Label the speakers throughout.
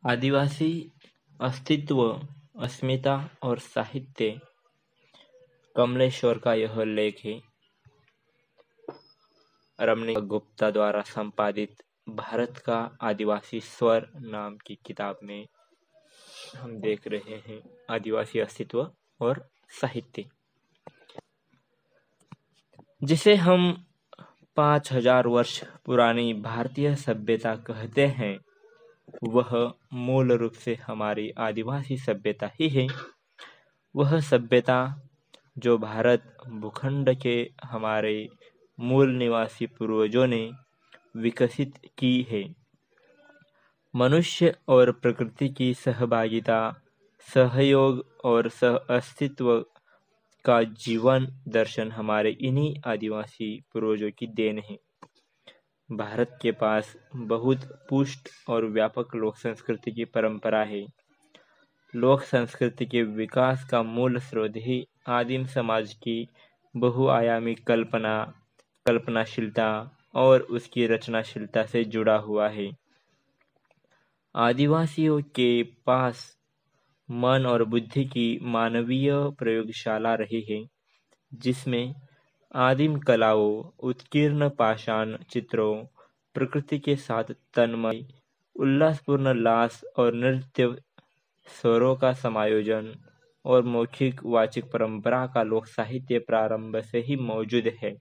Speaker 1: आदिवासी अस्तित्व, अस्मिता और साहित्य। कमलेश्वर का यह लेख है। रमणीक गुप्ता द्वारा संपादित भारत का आदिवासी स्वर नाम की किताब में हम देख रहे हैं आदिवासी अस्तित्व और साहित्य, जिसे हम 5000 वर्ष पुरानी भारतीय सभ्यता कहते हैं। वह मूल रूप से हमारी आदिवासी सभ्यता ही है। वह सभ्यता जो भारत भूखंड के हमारे मूल निवासी पूर्वजों ने विकसित की है। मनुष्य और प्रकृति की सहभागिता, सहयोग और सह अस्तित्व का जीवन दर्शन हमारे इन्हीं आदिवासी पूर्वजों की देन है। भारत के पास बहुत पुष्ट और व्यापक लोक संस्कृति की परंपरा है। लोक संस्कृति के विकास का मूल स्रोत ही आदिम समाज की बहुआयामी कल्पनाशीलता और उसकी रचनाशीलता से जुड़ा हुआ है। आदिवासियों के पास मन और बुद्धि की मानवीय प्रयोगशाला रही है, जिसमें आदिम कलाओं, उत्कीर्ण पाषाण चित्रों, प्रकृति के साथ तन्मय उल्लासपूर्ण लास और नृत्य, स्वरों का समायोजन और मौखिक वाचिक परंपरा का लोक साहित्य प्रारंभ से ही मौजूद है।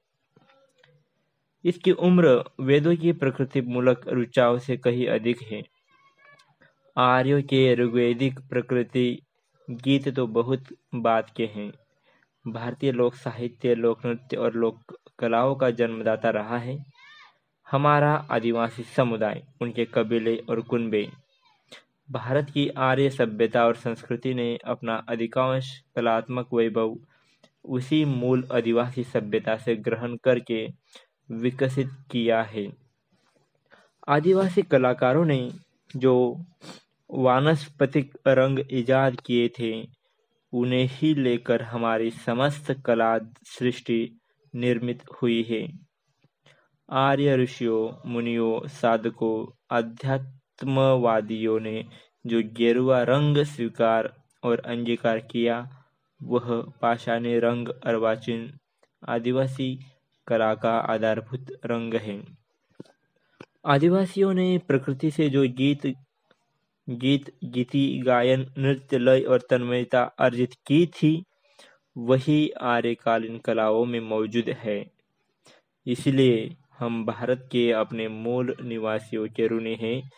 Speaker 1: इसकी उम्र वेदों की प्रकृति मूलक ऋचाओं से कहीं अधिक है। आर्यों के ऋग्वेदिक प्रकृति गीत तो बहुत बात के हैं। भारतीय लोक साहित्य, लोक नृत्य और लोक कलाओं का जन्मदाता रहा है हमारा आदिवासी समुदाय, उनके कबीले और कुनबे। भारत की आर्य सभ्यता और संस्कृति ने अपना अधिकांश कलात्मक वैभव उसी मूल आदिवासी सभ्यता से ग्रहण करके विकसित किया है। आदिवासी कलाकारों ने जो वानस्पतिक रंग इजाद किए थे, उन्हें ही लेकर हमारी समस्त कला सृष्टि निर्मित हुई है। आर्य ऋषियों, मुनियों, साधकों, अध्यात्मवादियों ने जो गेरुआ रंग स्वीकार और अंगीकार किया, वह पाषाणी रंग अर्वाचीन आदिवासी कला का आधारभूत रंग है। आदिवासियों ने प्रकृति से जो गीति, गायन, नृत्य, लय और तन्मयता अर्जित की थी, वही आर्यकालीन कलाओं में मौजूद है। इसलिए हम भारत के अपने मूल निवासियों के ऋणी हैं,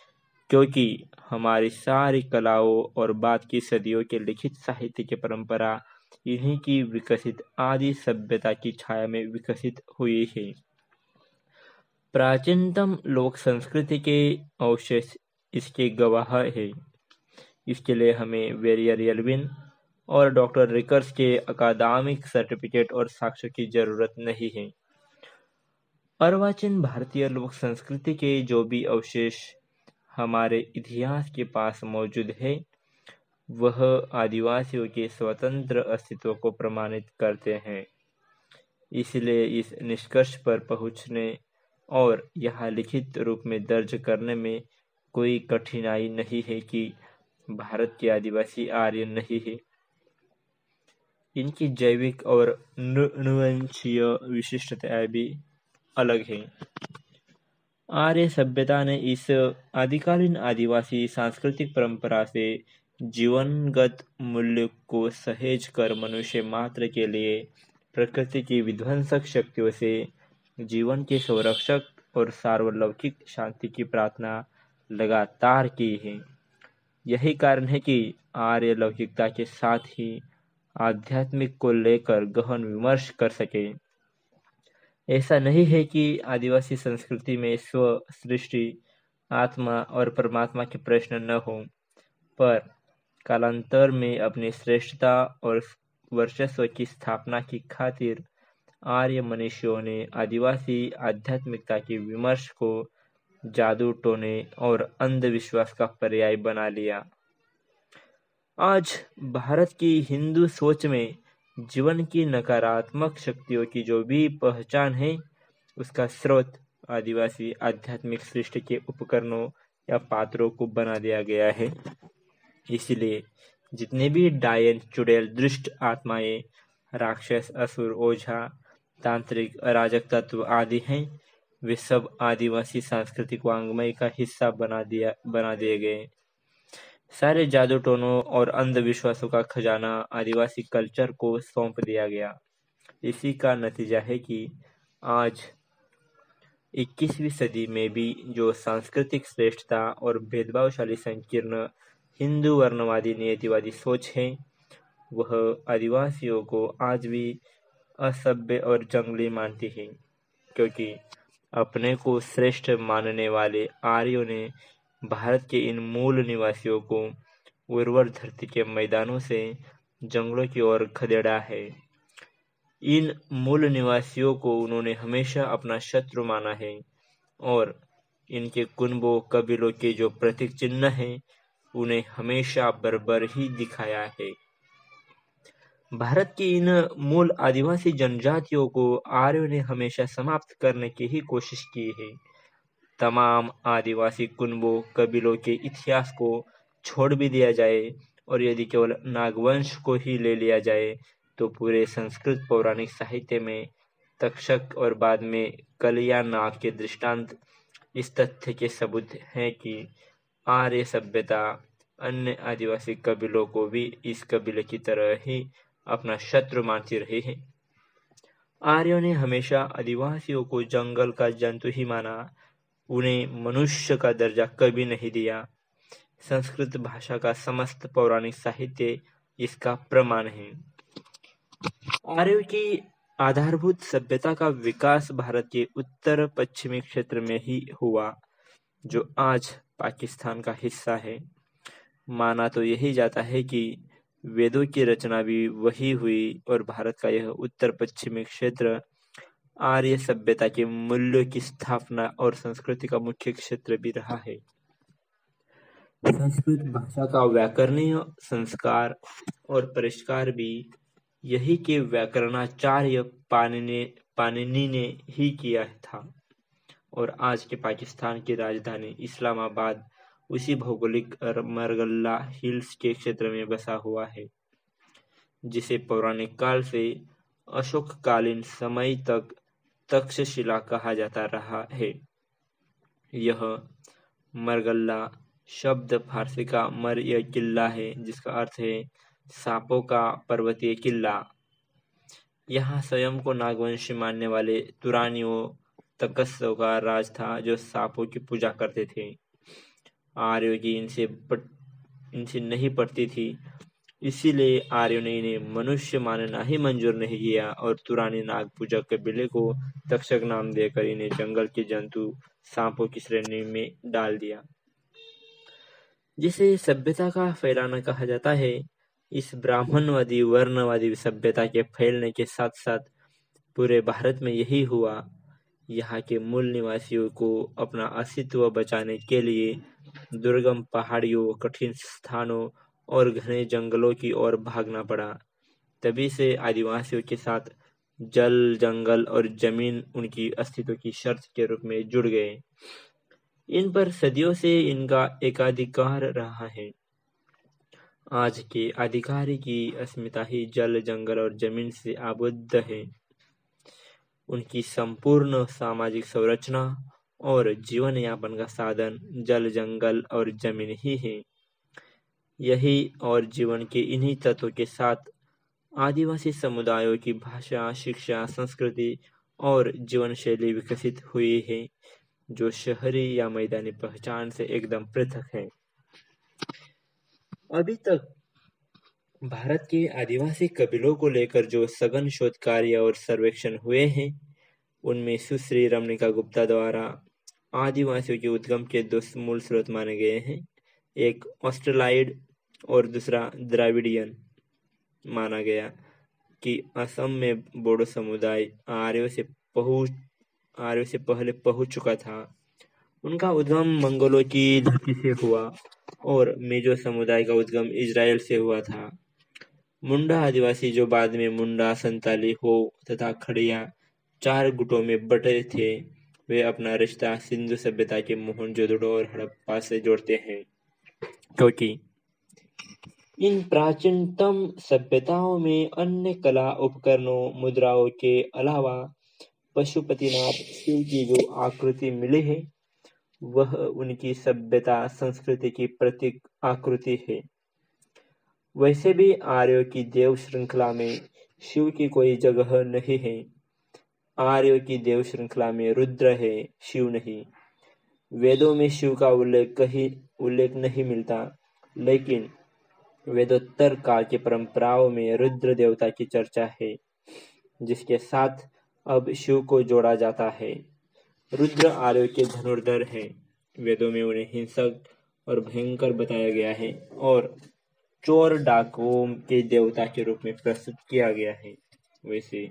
Speaker 1: क्योंकि हमारी सारी कलाओं और बाद की सदियों के लिखित साहित्य की परंपरा इन्हीं की विकसित आदि सभ्यता की छाया में विकसित हुई है। प्राचीनतम लोक संस्कृति के अवशेष इसके गवाह है। इसके लिए हमें वेरियर एल्विन और डॉक्टर रिकर्स के अकादमिक सर्टिफिकेट और साक्ष्य की जरूरत नहीं है। अर्वाचीन भारतीय लोक संस्कृति के जो भी अवशेष हमारे इतिहास के पास मौजूद है, वह आदिवासियों के स्वतंत्र अस्तित्व को प्रमाणित करते हैं। इसलिए इस निष्कर्ष पर पहुंचने और यहाँ लिखित रूप में दर्ज करने में कोई कठिनाई नहीं है कि भारत के आदिवासी आर्य नहीं है। इनकी जैविक और अनुवंशीय विशिष्टताएं भी अलग हैं। आर्य सभ्यता ने इस आदिकालीन आदिवासी सांस्कृतिक परंपरा से जीवनगत मूल्य को सहेज कर मनुष्य मात्र के लिए प्रकृति की विध्वंसक शक्तियों से जीवन के संरक्षक और सार्वलौकिक शांति की प्रार्थना लगातार की है। यही कारण है कि आर्य लौकिकता के साथ ही आध्यात्मिक को लेकर गहन विमर्श कर सके। ऐसा नहीं है कि आदिवासी संस्कृति में स्व, सृष्टि, आत्मा और परमात्मा के प्रश्न न हो, पर कालांतर में अपनी श्रेष्ठता और वर्चस्व की स्थापना की खातिर आर्य मनुष्यों ने आदिवासी आध्यात्मिकता की विमर्श को जादू टोने और अंधविश्वास का पर्याय बना लिया। आज भारत की हिंदू सोच में जीवन की नकारात्मक शक्तियों की जो भी पहचान है, उसका स्रोत आदिवासी आध्यात्मिक सृष्टि के उपकरणों या पात्रों को बना दिया गया है। इसलिए जितने भी डायन, चुड़ैल, दुष्ट आत्माएं, राक्षस, असुर, ओझा, तांत्रिक, अराजक तत्व आदि हैं, वे सब आदिवासी सांस्कृतिक वांग्मय का हिस्सा बना दिए गए। सारे जादू टोनों और अंधविश्वासों का खजाना आदिवासी कल्चर को सौंप दिया गया। इसी का नतीजा है कि आज 21वीं सदी में भी जो सांस्कृतिक श्रेष्ठता और भेदभावशाली संकीर्ण हिंदू वर्णवादी नियतिवादी सोच है, वह आदिवासियों को आज भी असभ्य और जंगली मानती है, क्योंकि अपने को श्रेष्ठ मानने वाले आर्यों ने भारत के इन मूल निवासियों को उर्वर धरती के मैदानों से जंगलों की ओर खदेड़ा है। इन मूल निवासियों को उन्होंने हमेशा अपना शत्रु माना है और इनके कुनबों, कबीलों के जो प्रतीक चिन्ह हैं, उन्हें हमेशा बर्बर ही दिखाया है। भारत की इन मूल आदिवासी जनजातियों को आर्यों ने हमेशा समाप्त करने की ही कोशिश की है। तमाम आदिवासी कुनबों, कबीलों के इतिहास को छोड़ भी दिया जाए और यदि केवल नागवंश को ही ले लिया जाए, तो पूरे संस्कृत पौराणिक साहित्य में तक्षक और बाद में कलिया नाग के दृष्टांत इस तथ्य के सबूत हैं कि आर्य सभ्यता अन्य आदिवासी कबीलों को भी इस कबीले की तरह ही अपना शत्रु मानती रही है। आर्यों ने हमेशा आदिवासियों को जंगल का जंतु ही माना, उन्हें मनुष्य का दर्जा कभी नहीं दिया। संस्कृत भाषा का समस्त पौराणिक साहित्य इसका प्रमाण है। आर्यों की आधारभूत सभ्यता का विकास भारत के उत्तर पश्चिमी क्षेत्र में ही हुआ, जो आज पाकिस्तान का हिस्सा है। माना तो यही जाता है कि वेदों की रचना भी वही हुई और भारत का यह उत्तर पश्चिमी क्षेत्र आर्य सभ्यता के मूल्यों की स्थापना और संस्कृति का मुख्य क्षेत्र भी रहा है। संस्कृत भाषा का व्याकरणीय संस्कार और परिष्कार भी यही के व्याकरणाचार्य पाणिनि ने ही किया था और आज के पाकिस्तान की राजधानी इस्लामाबाद उसी भौगोलिक मरगल्ला हिल्स के क्षेत्र में बसा हुआ है, जिसे पौराणिक काल से अशोककालीन समय तक तक्षशिला कहा जाता रहा है। यह मरगल्ला शब्द फारसी का मर या किला है, जिसका अर्थ है सांपों का पर्वतीय किला। यहाँ स्वयं को नागवंशी मानने वाले तुरानियों तकस्सों का राज था, जो सांपों की पूजा करते थे। आर्यों की इनसे नहीं पड़ती थी, इसीलिए आर्यों ने इन्हें मनुष्य मानना ही मंजूर नहीं किया और तुरानी नाग पूजक कबीले को तक्षक नाम देकर इन्हें जंगल के जंतु सांपों की श्रेणी में डाल दिया। जिसे सभ्यता का फैलाना कहा जाता है, इस ब्राह्मणवादी वर्णवादी सभ्यता के फैलने के साथ साथ पूरे भारत में यही हुआ। यहाँ के मूल निवासियों को अपना अस्तित्व बचाने के लिए दुर्गम पहाड़ियों, कठिन स्थानों और घने जंगलों की ओर भागना पड़ा। तभी से आदिवासियों के साथ जल, जंगल और जमीन उनकी अस्तित्व की शर्त के रूप में जुड़ गए। इन पर सदियों से इनका एकाधिकार रहा है। आज के अधिकारी की अस्मिता ही जल, जंगल और जमीन से आबद्ध है। उनकी संपूर्ण सामाजिक संरचना और जीवन यापन का साधन जल, जंगल और जमीन ही है। यही और जीवन के इन्हीं तत्वों के साथ आदिवासी समुदायों की भाषा, शिक्षा, संस्कृति और जीवन शैली विकसित हुई है, जो शहरी या मैदानी पहचान से एकदम पृथक है। अभी तक भारत के आदिवासी कबीलों को लेकर जो सघन शोध कार्य और सर्वेक्षण हुए हैं, उनमें सुश्री रमणिका गुप्ता द्वारा आदिवासियों के उद्गम के दो मूल स्रोत माने गए हैं। एक ऑस्ट्रेलाइड और दूसरा द्राविडियन माना गया कि असम में बोडो समुदाय आर्यों से पहले पहुंच चुका था। उनका उद्गम मंगोलों की धरती से हुआ और मेजो समुदाय का उद्गम इजराइल से हुआ था। मुंडा आदिवासी, जो बाद में मुंडा, संताली, हो तथा खड़िया 4 गुटों में बटे थे, वे अपना रिश्ता सिंधु सभ्यता के मोहनजोदड़ो और हड़प्पा से जोड़ते हैं, क्योंकि इन प्राचीनतम सभ्यताओं में अन्य कला उपकरणों, मुद्राओं के अलावा पशुपतिनाथ शिव की जो आकृति मिली है वह उनकी सभ्यता संस्कृति की प्रतीक आकृति है। वैसे भी आर्यों की देव श्रृंखला में शिव की कोई जगह नहीं है। आर्यों की देव श्रृंखला में रुद्र है, शिव नहीं। वेदों में शिव का उल्लेख नहीं मिलता, लेकिन वेदोत्तर काल की परंपराओं में रुद्र देवता की चर्चा है, जिसके साथ अब शिव को जोड़ा जाता है। रुद्र आर्यों के धनुर्धर हैं। वेदों में उन्हें हिंसक और भयंकर बताया गया है और चोर डाकुओं के देवता के रूप में प्रस्तुत किया गया है। वैसे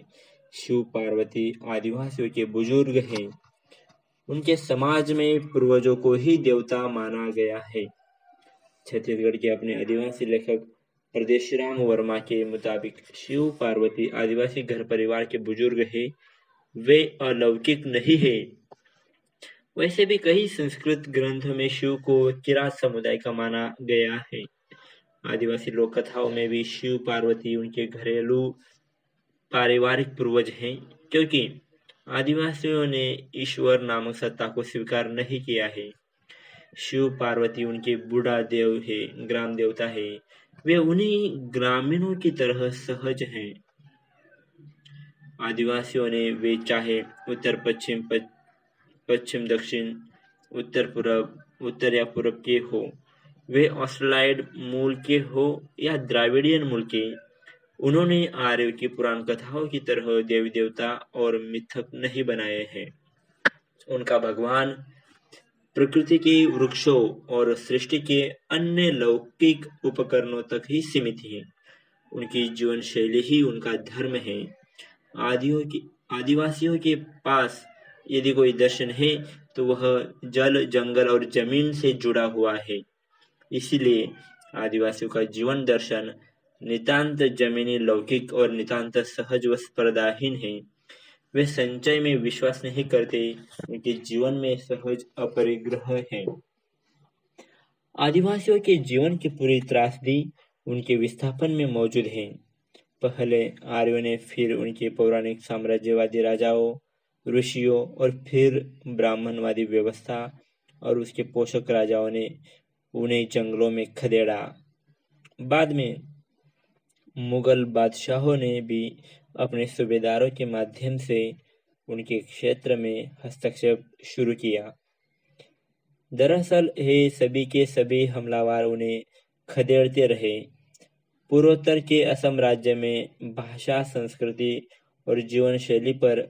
Speaker 1: शिव पार्वती आदिवासियों के बुजुर्ग हैं। उनके समाज में पूर्वजों को ही देवता माना गया है। छत्तीसगढ़ के अपने आदिवासी लेखक प्रदेशराम वर्मा के मुताबिक शिव पार्वती आदिवासी घर परिवार के बुजुर्ग हैं, वे अलौकिक नहीं है। वैसे भी कई संस्कृत ग्रंथों में शिव को किरात समुदाय का माना गया है। आदिवासी लोक कथाओं में भी शिव पार्वती उनके घरेलू पारिवारिक पूर्वज हैं, क्योंकि आदिवासियों ने ईश्वर नामक सत्ता को स्वीकार नहीं किया है। शिव पार्वती उनके बूढ़ा देव है, ग्राम देवता है। वे उन्हीं ग्रामीणों की तरह सहज हैं। आदिवासियों ने वे चाहे उत्तर पश्चिम, पश्चिम दक्षिण, उत्तर पूर्व, उत्तर या पूर्व के हो, वे ऑस्ट्रेलाइड मूल के हो या द्राविडियन मूल के, उन्होंने आर्य की पुराण कथाओं की तरह देवी देवता और मिथक नहीं बनाए हैं। उनका भगवान प्रकृति के वृक्षों और सृष्टि के अन्य लौकिक उपकरणों तक ही सीमित है। उनकी जीवन शैली ही उनका धर्म है। आदिवासियों के पास यदि कोई दर्शन है तो वह जल, जंगल और जमीन से जुड़ा हुआ है। इसीलिए आदिवासियों का जीवन दर्शन नितांत जमीनी, लौकिक और नितांत सहज व स्पर्धाहीन है। वे संचय में विश्वास नहीं करते, उनके जीवन में सहज अपरिग्रह है। आदिवासियों के जीवन की पूरी त्रासदी उनके विस्थापन में मौजूद है। पहले आर्यों ने, फिर उनके पौराणिक साम्राज्यवादी राजाओं, ऋषियों और फिर ब्राह्मणवादी व्यवस्था और उसके पोषक राजाओं ने उन्हें जंगलों में खदेड़ा। बाद में मुगल बादशाहों ने भी अपने सूबेदारों के माध्यम से उनके क्षेत्र में हस्तक्षेप शुरू किया। दरअसल ये सभी के सभी हमलावर उन्हें खदेड़ते रहे। पूर्वोत्तर के असम राज्य में भाषा, संस्कृति और जीवन शैली पर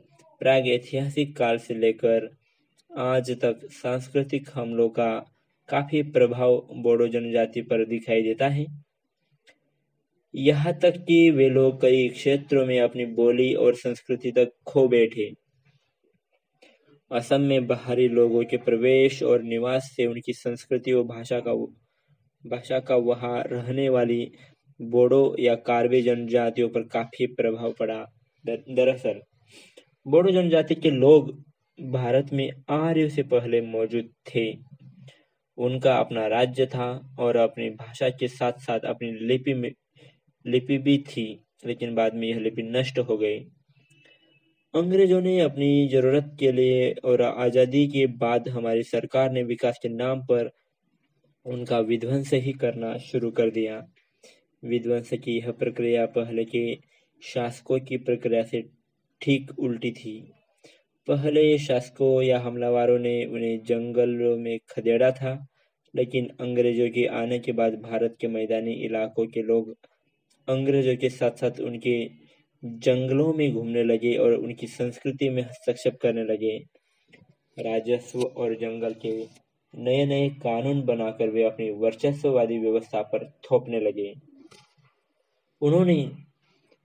Speaker 1: प्रागैतिहासिक काल से लेकर आज तक सांस्कृतिक हमलों का काफी प्रभाव बोडो जनजाति पर दिखाई देता है। यहाँ तक कि वे लोग कई क्षेत्रों में अपनी बोली और संस्कृति तक खो बैठे। असम में बाहरी लोगों के प्रवेश और निवास से उनकी संस्कृति और भाषा का वहाँ रहने वाली बोडो या कार्बी जनजातियों पर काफी प्रभाव पड़ा। दरअसल बोडो जनजाति के लोग भारत में आर्यों से पहले मौजूद थे। उनका अपना राज्य था और अपनी भाषा के साथ साथ अपनी लिपि भी थी, लेकिन बाद में यह लिपि नष्ट हो गई। अंग्रेजों ने अपनी जरूरत के लिए और आजादी के बाद हमारी सरकार ने विकास के नाम पर उनका विध्वंस ही करना शुरू कर दिया। विध्वंस की यह प्रक्रिया पहले के शासकों की प्रक्रिया से ठीक उल्टी थी। पहले शासकों या हमलावरों ने उन्हें जंगलों में खदेड़ा था, लेकिन अंग्रेजों के आने के बाद भारत के मैदानी इलाकों के लोग अंग्रेजों के साथ साथ उनके जंगलों में घूमने लगे और उनकी संस्कृति में हस्तक्षेप करने लगे। राजस्व और जंगल के नए नए कानून बनाकर वे अपनी वर्चस्ववादी व्यवस्था पर थोपने लगे। उन्होंने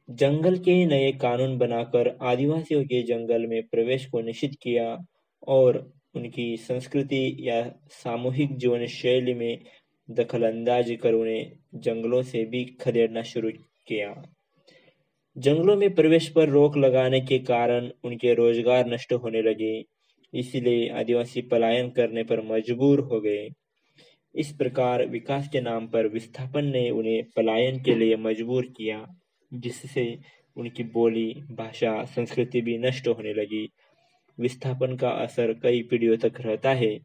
Speaker 1: जंगल के नए कानून बनाकर आदिवासियों के जंगल में प्रवेश को निषिद्ध किया और उनकी संस्कृति या सामूहिक जीवन शैली में दखल अंदाजी कर उन्हें जंगलों से भी खदेड़ना शुरू किया। जंगलों में प्रवेश पर रोक लगाने के कारण उनके रोजगार नष्ट होने लगे इसलिए आदिवासी पलायन करने पर मजबूर हो गए। इस प्रकार विकास के नाम पर विस्थापन ने उन्हें पलायन के लिए मजबूर किया, जिससे उनकी बोली, भाषा, संस्कृति भी नष्ट होने लगी। विस्थापन का असर कई पीढ़ियों तक रहता है।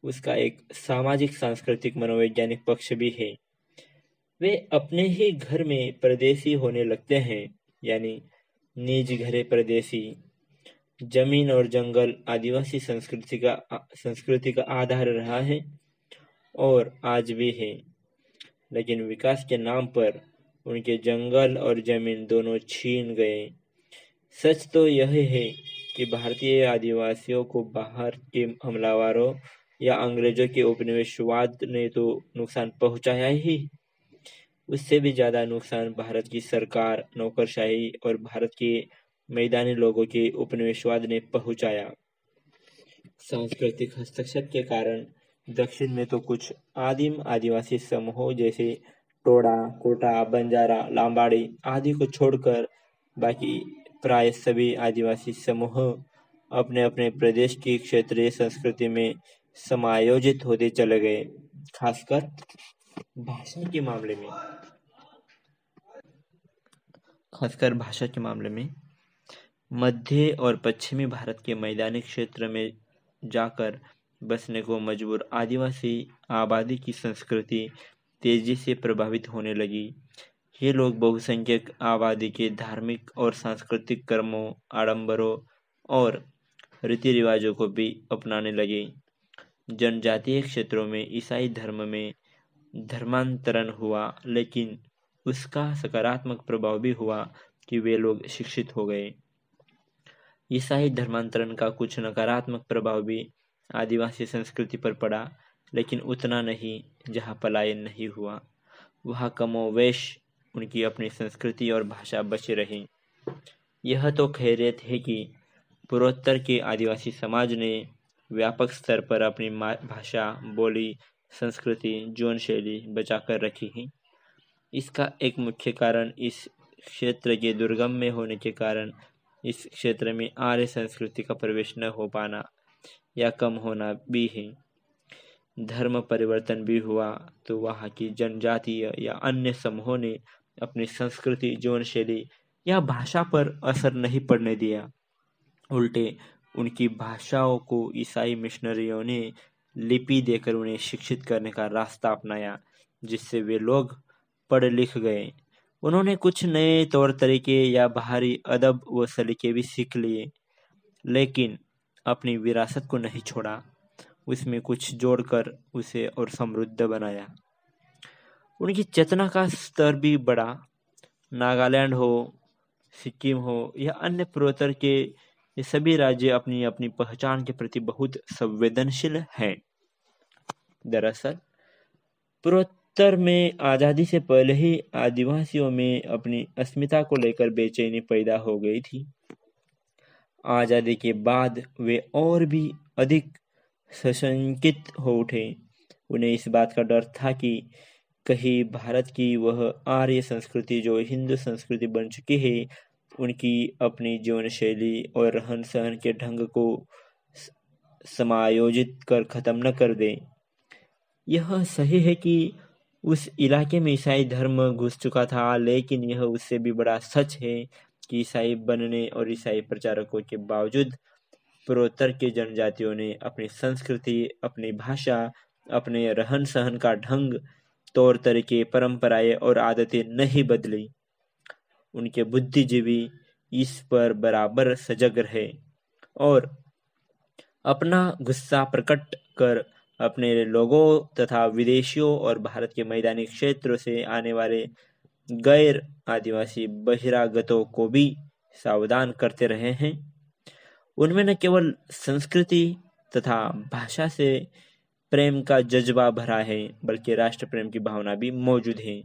Speaker 1: उसका एक सामाजिक, सांस्कृतिक, मनोवैज्ञानिक पक्ष भी है। वे अपने ही घर में परदेशी होने लगते हैं, यानी निज घरे परदेशी। जमीन और जंगल आदिवासी संस्कृति का आधार रहा है और आज भी है, लेकिन विकास के नाम पर उनके जंगल और जमीन दोनों छीन गए। सच तो यह है कि भारतीय आदिवासियों को बाहर के हमलावरों या अंग्रेजों के उपनिवेशवाद ने तो नुकसान पहुंचाया ही, उससे भी ज्यादा नुकसान भारत की सरकार, नौकरशाही और भारत के मैदानी लोगों के उपनिवेशवाद ने पहुंचाया। सांस्कृतिक हस्तक्षेप के कारण दक्षिण में तो कुछ आदिम आदिवासी समूहों जैसे टोडा, कोटा, बंजारा, लांबाड़ी आदि को छोड़कर बाकी प्राय सभी आदिवासी समूह अपने अपने प्रदेश की क्षेत्रीय संस्कृति में समायोजित होते चले गए। खासकर भाषा के मामले में मध्य और पश्चिमी भारत के मैदानी क्षेत्र में जाकर बसने को मजबूर आदिवासी आबादी की संस्कृति तेजी से प्रभावित होने लगी। ये लोग बहुसंख्यक आबादी के धार्मिक और सांस्कृतिक कर्मों, आडंबरों और रीति रिवाजों को भी अपनाने लगे। जनजातीय क्षेत्रों में ईसाई धर्म में धर्मांतरण हुआ, लेकिन उसका सकारात्मक प्रभाव भी हुआ कि वे लोग शिक्षित हो गए। ईसाई धर्मांतरण का कुछ नकारात्मक प्रभाव भी आदिवासी संस्कृति पर पड़ा, लेकिन उतना नहीं जहाँ पलायन नहीं हुआ। वहाँ कमोवेश उनकी अपनी संस्कृति और भाषा बची रही। यह तो खैरियत है कि पूर्वोत्तर के आदिवासी समाज ने व्यापक स्तर पर अपनी भाषा, बोली, संस्कृति, जीवन शैली बचाकर रखी है। इसका एक मुख्य कारण इस क्षेत्र के दुर्गम में होने के कारण इस क्षेत्र में आर्य संस्कृति का प्रवेश न हो पाना या कम होना भी है। धर्म परिवर्तन भी हुआ तो वहाँ की जनजातीय या अन्य समूहों ने अपनी संस्कृति, जीवन शैली या भाषा पर असर नहीं पड़ने दिया। उल्टे उनकी भाषाओं को ईसाई मिशनरियों ने लिपि देकर उन्हें शिक्षित करने का रास्ता अपनाया, जिससे वे लोग पढ़ लिख गए। उन्होंने कुछ नए तौर तरीके या बाहरी अदब व सलीके भी सीख लिए, लेकिन अपनी विरासत को नहीं छोड़ा, उसमें कुछ जोड़कर उसे और समृद्ध बनाया। उनकी चेतना का स्तर भी बढ़ा। नागालैंड हो, सिक्किम हो या अन्य पूर्वोत्तर के ये सभी राज्य अपनी अपनी पहचान के प्रति बहुत संवेदनशील हैं। दरअसल पूर्वोत्तर में आज़ादी से पहले ही आदिवासियों में अपनी अस्मिता को लेकर बेचैनी पैदा हो गई थी। आज़ादी के बाद वे और भी अधिक सशंकित हो उठे। उन्हें इस बात का डर था कि कहीं भारत की वह आर्य संस्कृति जो हिंदू संस्कृति बन चुकी है, उनकी अपनी जीवन शैली और रहन सहन के ढंग को समायोजित कर खत्म न कर दे। यह सही है कि उस इलाके में ईसाई धर्म घुस चुका था, लेकिन यह उससे भी बड़ा सच है कि ईसाई बनने और ईसाई प्रचारकों के बावजूद पूर्वोत्तर के जनजातियों ने अपनी संस्कृति, अपनी भाषा, अपने रहन सहन का ढंग, तौर तरीके, परंपराएं और आदतें नहीं बदली। उनके बुद्धिजीवी इस पर बराबर सजग रहे और अपना गुस्सा प्रकट कर अपने लोगों तथा विदेशियों और भारत के मैदानी क्षेत्रों से आने वाले गैर आदिवासी बहिरागतों को भी सावधान करते रहे हैं। उनमें न केवल संस्कृति तथा भाषा से प्रेम का जज्बा भरा है, बल्कि राष्ट्र प्रेम की भावना भी मौजूद है।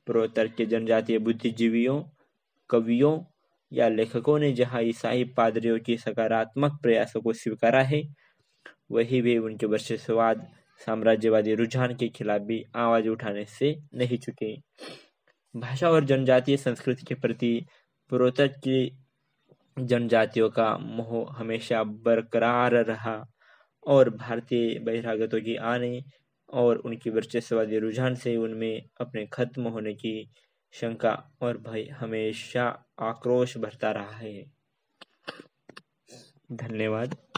Speaker 1: पूर्वोत्तर के जनजातीय बुद्धिजीवियों, कवियों या लेखकों ने जहां ईसाई पादरियों की सकारात्मक प्रयासों को स्वीकारा है, वही वे उनके वर्चस्ववाद, साम्राज्यवादी रुझान के खिलाफ भी आवाज उठाने से नहीं चुके। भाषा और जनजातीय संस्कृति के प्रति पूर्वोत्तर की जनजातियों का मोह हमेशा बरकरार रहा और भारतीय बहिरागतों की आने और उनकी वर्चस्ववादी रुझान से उनमें अपने खत्म होने की शंका और भय हमेशा आक्रोश भरता रहा है। धन्यवाद।